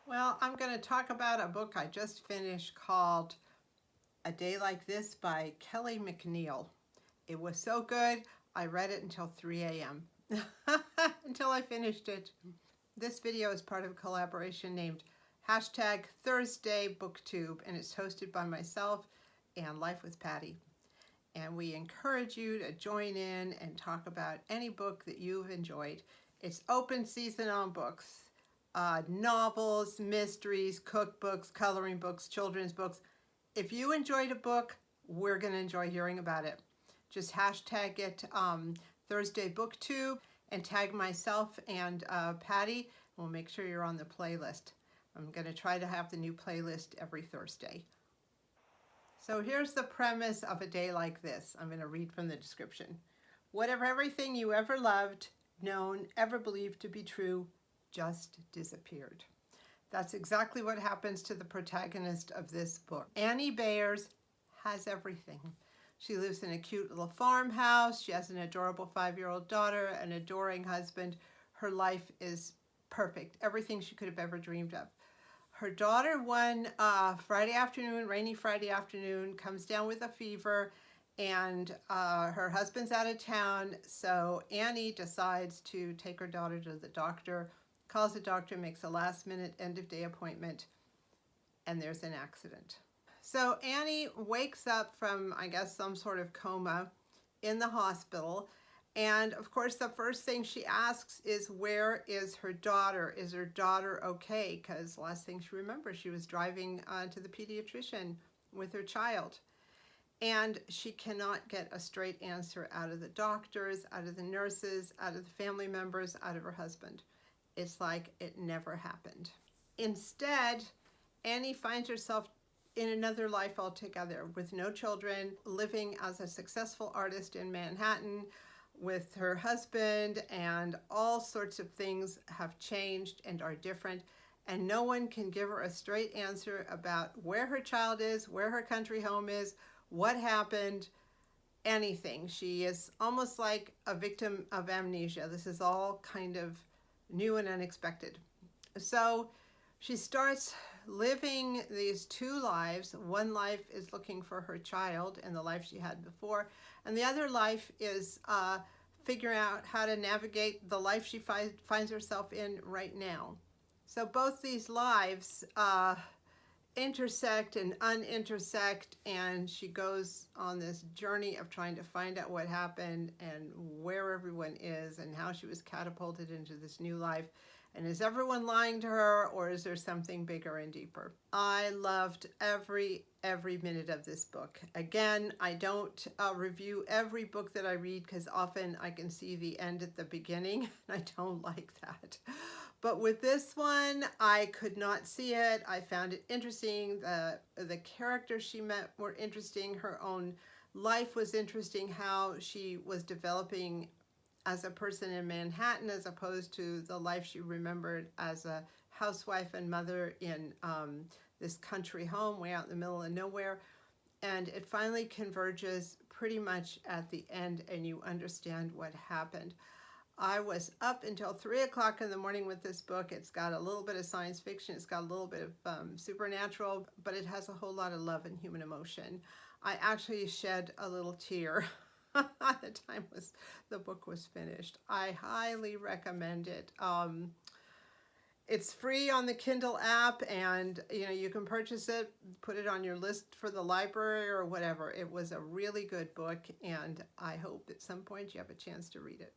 Well, I'm going to talk about a book I just finished called A Day Like This by Kelley McNeil. It was so good, I read it until 3 a.m. until I finished it. This video is part of a collaboration named #ThursdayBookTube, and it's hosted by myself and Life with Patty. And we encourage you to join in and talk about any book that you've enjoyed. It's open season on books. Novels, mysteries, cookbooks, coloring books, children's books. If you enjoyed a book, we're going to enjoy hearing about it. Just hashtag it Thursday BookTube and tag myself and Patty. We'll make sure you're on the playlist. I'm going to try to have the new playlist every Thursday. So here's the premise of A Day Like This. I'm going to read from the description. Whatever everything you ever loved, known, ever believed to be true, just disappeared. That's exactly what happens to the protagonist of this book. Annie Beyer has everything. She lives in a cute little farmhouse. She has an adorable 5-year-old daughter, an adoring husband. Her life is perfect, everything she could have ever dreamed of. Her daughter one Friday afternoon, rainy Friday afternoon, comes down with a fever, and her husband's out of town, so Annie decides to take her daughter to the doctor, calls the doctor, makes a last-minute end-of-day appointment, and there's an accident. So Annie wakes up from, I guess, some sort of coma in the hospital, and of course the first thing she asks is, where is her daughter? Is her daughter okay? Because last thing she remembers, she was driving to the pediatrician with her child. And she cannot get a straight answer out of the doctors, out of the nurses, out of the family members, out of her husband. It's like it never happened. Instead, Annie finds herself in another life altogether, with no children, living as a successful artist in Manhattan with her husband, and all sorts of things have changed and are different, and no one can give her a straight answer about where her child is, where her country home is, what happened, anything. She is almost like a victim of amnesia. This is all kind of new and unexpected. So she starts living these two lives. One life is looking for her child and the life she had before, and the other life is figuring out how to navigate the life she finds herself in right now. So both these lives intersect and unintersect, and she goes on this journey of trying to find out what happened and where everyone is and how she was catapulted into this new life. And is everyone lying to her, or is there something bigger and deeper? I loved every minute of this book. Again, I don't review every book that I read, because often I can see the end at the beginning, and I don't like that. But with this one, I could not see it. I found it interesting. The characters she met were interesting. Her own life was interesting, how she was developing as a person in Manhattan, as opposed to the life she remembered as a housewife and mother in this country home way out in the middle of nowhere. And it finally converges pretty much at the end, and you understand what happened. I was up until 3 o'clock in the morning with this book. It's got a little bit of science fiction, it's got a little bit of supernatural, but it has a whole lot of love and human emotion. I actually shed a little tear at the time the book was finished. I highly recommend it. It's free on the Kindle app, and you can purchase it, put it on your list for the library or whatever. It was a really good book, and I hope at some point you have a chance to read it.